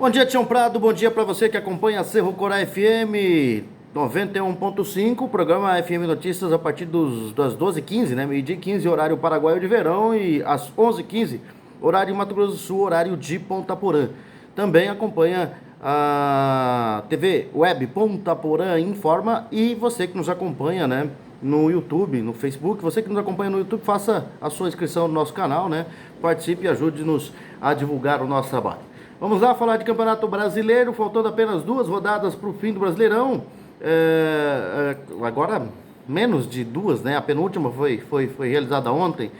Bom dia, Tião Prado, bom dia para você que acompanha a Cerro Corá FM 91.5, programa FM Notícias a partir das 12h15, né? Meio-dia 15, horário paraguaio de verão, e às 11h15, horário Mato Grosso do Sul, horário de Ponta Porã. Também acompanha a TV Web Ponta Porã Informa, e você que nos acompanha, né, no YouTube, no Facebook, você que nos acompanha no YouTube, faça a sua inscrição no nosso canal, né? Participe e ajude-nos a divulgar o nosso trabalho. Vamos lá falar de Campeonato Brasileiro, faltando apenas 2 rodadas para o fim do Brasileirão. Agora, menos de 2, né? A penúltima foi realizada ontem,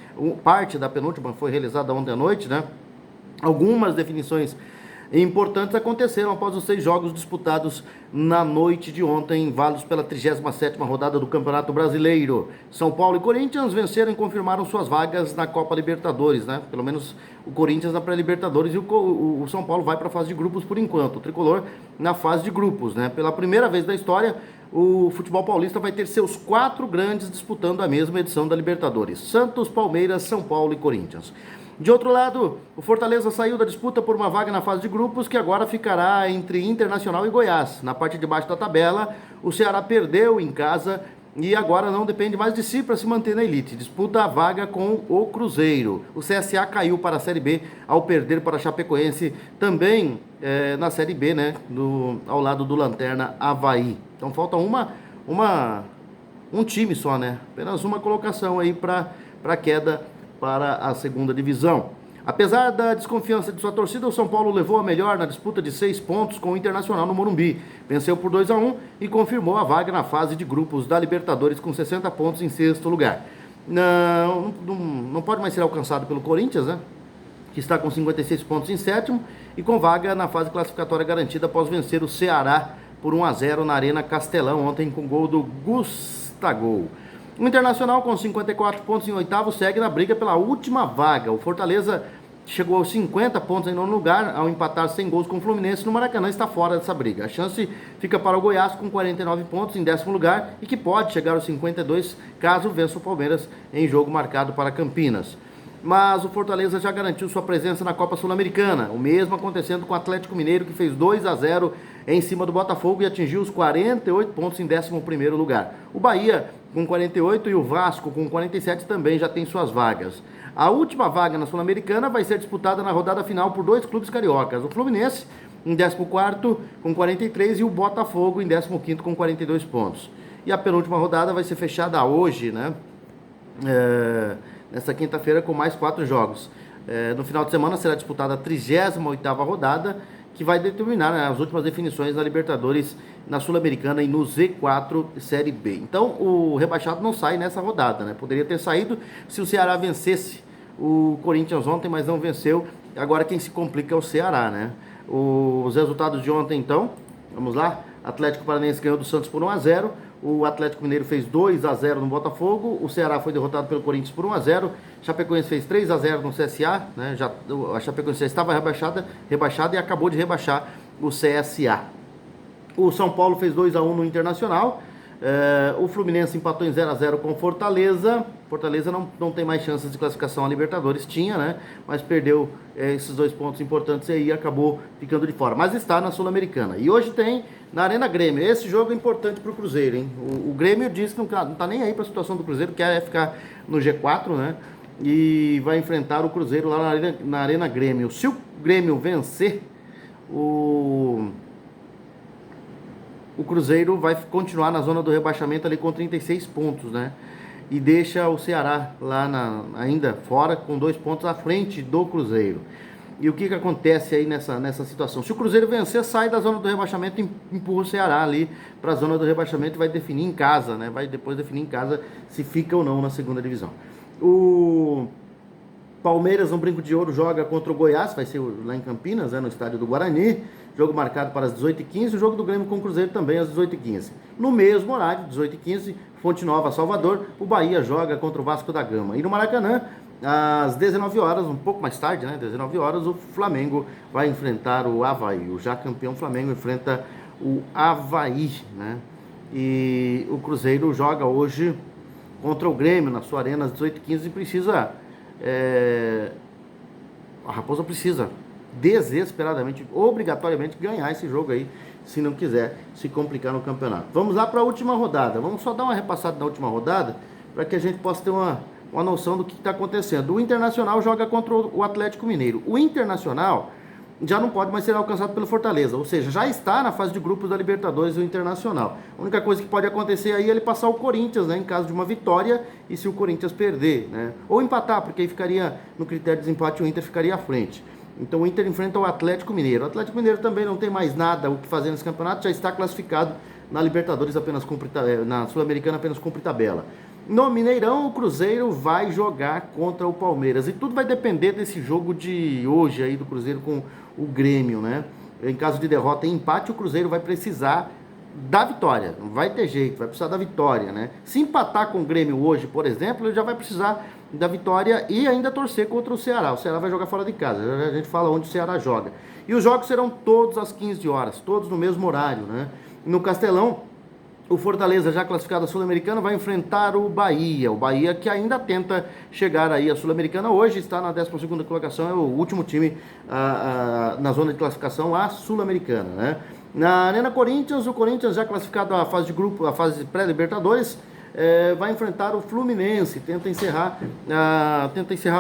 parte da penúltima foi realizada ontem à noite, né? Algumas definições importantes aconteceram após os 6 jogos disputados na noite de ontem, válidos pela 37ª rodada do Campeonato Brasileiro. São Paulo e Corinthians venceram e confirmaram suas vagas na Copa Libertadores, né? Pelo menos o Corinthians na pré-Libertadores, e o São Paulo vai para a fase de grupos por enquanto. O Tricolor na fase de grupos, né? Pela primeira vez da história, o futebol paulista vai ter seus 4 grandes disputando a mesma edição da Libertadores: Santos, Palmeiras, São Paulo e Corinthians. De outro lado, o Fortaleza saiu da disputa por uma vaga na fase de grupos, que agora ficará entre Internacional e Goiás. Na parte de baixo da tabela, o Ceará perdeu em casa e agora não depende mais de si para se manter na elite. Disputa a vaga com o Cruzeiro. O CSA caiu para a Série B ao perder para a Chapecoense, também na Série B, né, ao lado do Lanterna Avaí. Então falta um time só, né? Apenas uma colocação aí para a queda para a segunda divisão. Apesar da desconfiança de sua torcida, o São Paulo levou a melhor na disputa de 6 pontos com o Internacional no Morumbi. Venceu por 2-1 e confirmou a vaga na fase de grupos da Libertadores com 60 pontos em 6º lugar. Não pode mais ser alcançado pelo Corinthians, né, que está com 56 pontos em 7º e com vaga na fase classificatória garantida após vencer o Ceará por 1-0 na Arena Castelão ontem com gol do Gustavo. O Internacional, com 54 pontos em 8º, segue na briga pela última vaga. O Fortaleza chegou aos 50 pontos em 9º lugar, ao empatar sem gols com o Fluminense no Maracanã, está fora dessa briga. A chance fica para o Goiás, com 49 pontos em 10º lugar, e que pode chegar aos 52 caso vença o Palmeiras em jogo marcado para Campinas. Mas o Fortaleza já garantiu sua presença na Copa Sul-Americana, o mesmo acontecendo com o Atlético Mineiro, que fez 2-0 em cima do Botafogo e atingiu os 48 pontos em 11º lugar. O Bahia, com 48, e o Vasco, com 47, também já tem suas vagas. A última vaga na Sul-Americana vai ser disputada na rodada final por 2 clubes cariocas: o Fluminense, em 14º, com 43, e o Botafogo, em 15º, com 42 pontos. E a penúltima rodada vai ser fechada hoje, né? Nesta quinta-feira, com mais 4 jogos. No final de semana será disputada a 38ª rodada, que vai determinar, né, as últimas definições da Libertadores, na Sul-Americana e no Z4 Série B. Então o rebaixado não sai nessa rodada, né? Poderia ter saído se o Ceará vencesse o Corinthians ontem, mas não venceu. Agora quem se complica é o Ceará, né? Os resultados de ontem, então, vamos lá. Atlético Paranaense ganhou do Santos por 1-0. O Atlético Mineiro fez 2-0 no Botafogo. O Ceará foi derrotado pelo Corinthians por 1-0. Chapecoense fez 3-0 no CSA, né? A Chapecoense já estava rebaixada e acabou de rebaixar o CSA. O São Paulo fez 2-1 no Internacional. O Fluminense empatou em 0-0 com Fortaleza. Fortaleza não tem mais chances de classificação a Libertadores, tinha, né? Mas perdeu esses 2 pontos importantes e aí acabou ficando de fora. Mas está na Sul-Americana. E hoje tem na Arena Grêmio. Esse jogo é importante para o Cruzeiro, hein? O Grêmio disse que não está nem aí para a situação do Cruzeiro, quer ficar no G4, né? E vai enfrentar o Cruzeiro lá na Arena Grêmio. Se o Grêmio vencer, o Cruzeiro vai continuar na zona do rebaixamento ali com 36 pontos, né? E deixa o Ceará lá ainda fora com 2 pontos à frente do Cruzeiro. E o que acontece aí nessa situação? Se o Cruzeiro vencer, sai da zona do rebaixamento e empurra o Ceará ali para a zona do rebaixamento e vai definir em casa, né? Vai depois definir em casa se fica ou não na segunda divisão. O Palmeiras, no Brinco de Ouro, joga contra o Goiás, vai ser lá em Campinas, né, no estádio do Guarani. Jogo marcado para as 18h15, o jogo do Grêmio com o Cruzeiro também às 18h15. No mesmo horário, 18h15, Fonte Nova, Salvador, o Bahia joga contra o Vasco da Gama. E no Maracanã, às 19 horas, um pouco mais tarde, né, 19 horas, o Flamengo vai enfrentar o Avaí. O já campeão Flamengo enfrenta o Avaí, né? E o Cruzeiro joga hoje contra o Grêmio na sua arena às 18h15 e precisa... a Raposa precisa desesperadamente, obrigatoriamente ganhar esse jogo aí, se não quiser se complicar no campeonato. Vamos lá para a última rodada. Vamos só dar uma repassada na última rodada, para que a gente possa ter uma noção do que está acontecendo. O Internacional joga contra o Atlético Mineiro. O Internacional já não pode mais ser alcançado pelo Fortaleza, ou seja, já está na fase de grupos da Libertadores do Internacional. A única coisa que pode acontecer aí é ele passar o Corinthians, né, em caso de uma vitória, e se o Corinthians perder, né, ou empatar, porque aí ficaria, no critério de desempate, o Inter ficaria à frente. Então o Inter enfrenta o Atlético Mineiro. O Atlético Mineiro também não tem mais nada o que fazer nesse campeonato, já está classificado na Libertadores, apenas na Sul-Americana apenas cumpre tabela. No Mineirão, o Cruzeiro vai jogar contra o Palmeiras. E tudo vai depender desse jogo de hoje aí do Cruzeiro com o Grêmio, né? Em caso de derrota e empate, o Cruzeiro vai precisar da vitória. Não vai ter jeito, vai precisar da vitória, né? Se empatar com o Grêmio hoje, por exemplo, ele já vai precisar da vitória e ainda torcer contra o Ceará. O Ceará vai jogar fora de casa. Já a gente fala onde o Ceará joga. E os jogos serão todos às 15 horas, todos no mesmo horário, né? No Castelão, o Fortaleza, já classificado à Sul-Americana, vai enfrentar o Bahia. O Bahia que ainda tenta chegar aí à Sul-Americana. Hoje está na 12ª colocação, é o último time na zona de classificação à Sul-Americana, né? Na Arena Corinthians, o Corinthians já classificado à fase de grupo, à fase pré-Libertadores, vai enfrentar o Fluminense. Tenta encerrar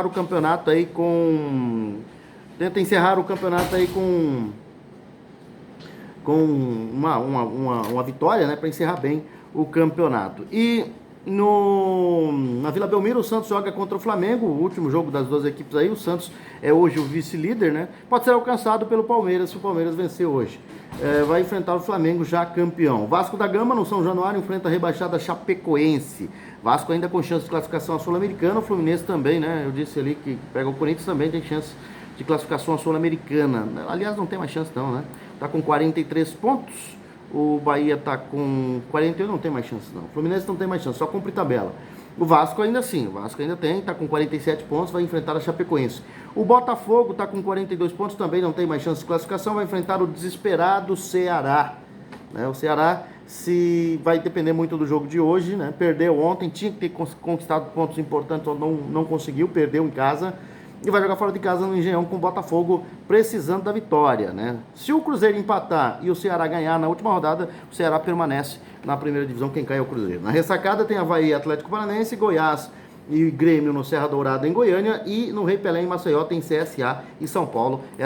o campeonato aí com... uma vitória, né, para encerrar bem o campeonato. E na Vila Belmiro, o Santos joga contra o Flamengo, o último jogo das duas equipes aí. O Santos é hoje o vice-líder, né? Pode ser alcançado pelo Palmeiras se o Palmeiras vencer hoje. Vai enfrentar o Flamengo já campeão. Vasco da Gama, no São Januário, enfrenta a rebaixada Chapecoense. Vasco ainda com chance de classificação à Sul-Americana. O Fluminense também, né? Eu disse ali que pega o Corinthians, também tem chance de classificação à Sul-Americana. Aliás, não tem mais chance não, né? Tá com 43 pontos. O Bahia tá com 41, não tem mais chance não. O Fluminense não tem mais chance, só cumpre tabela. O Vasco ainda sim, o Vasco ainda tem, tá com 47 pontos, vai enfrentar a Chapecoense. O Botafogo tá com 42 pontos, também não tem mais chance de classificação, vai enfrentar o desesperado Ceará. Né? O Ceará vai depender muito do jogo de hoje, né? Perdeu ontem, tinha que ter conquistado pontos importantes, não conseguiu, perdeu em casa. E vai jogar fora de casa no Engenhão com o Botafogo precisando da vitória, né? Se o Cruzeiro empatar e o Ceará ganhar na última rodada, o Ceará permanece na primeira divisão, quem cai é o Cruzeiro. Na ressacada tem Avaí, Atlético Paranaense, Goiás e Grêmio no Serra Dourada em Goiânia, e no Rei Pelé em Maceió tem CSA e São Paulo.